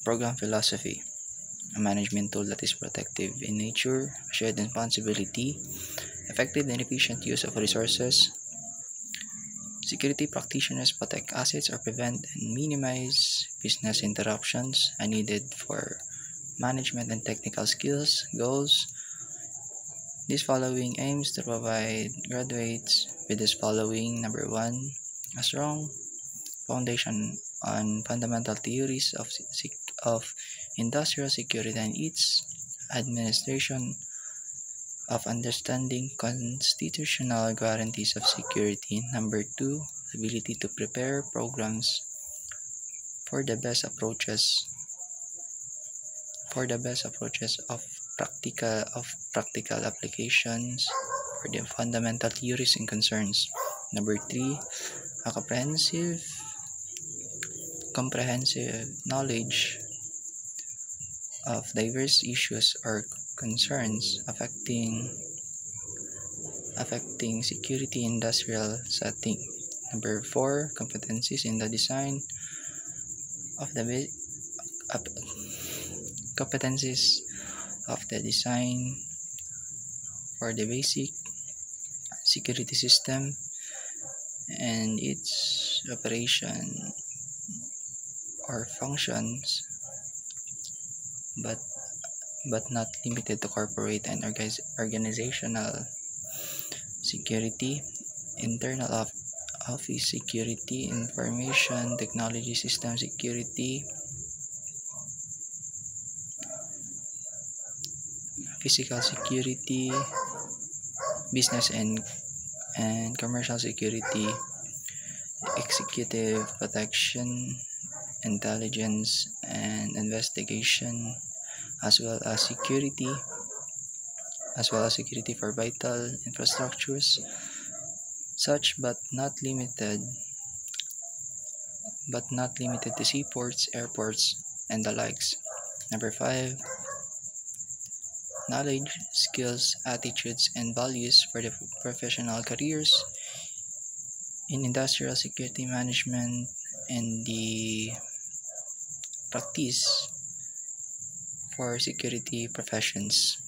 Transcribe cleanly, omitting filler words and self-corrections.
Program philosophy, a management tool that is protective in nature, shared responsibility, effective and efficient use of resources. Security practitioners protect assets or prevent and minimize business interruptions needed for management and technical skills. Goals. This following aims to provide graduates with this following: number one, a strong foundation on fundamental theories of industrial security and its administration, of understanding constitutional guarantees of security. Number two, ability to prepare programs for the best approaches of practical applications for the fundamental theories and concerns. Number three, a comprehensive knowledge of diverse issues or concerns affecting security industrial setting. Number four, competencies in the design of the competencies of the design for the basic security system and its operation or functions, but not limited to corporate and organizational security, internal office security, information technology system security, physical security, business and commercial security, executive protection, intelligence and investigation, as well as security for vital infrastructures, such but not limited to seaports, airports, and the likes. Number five, knowledge, skills, attitudes, and values for the professional careers in industrial security management and the practice for security professions.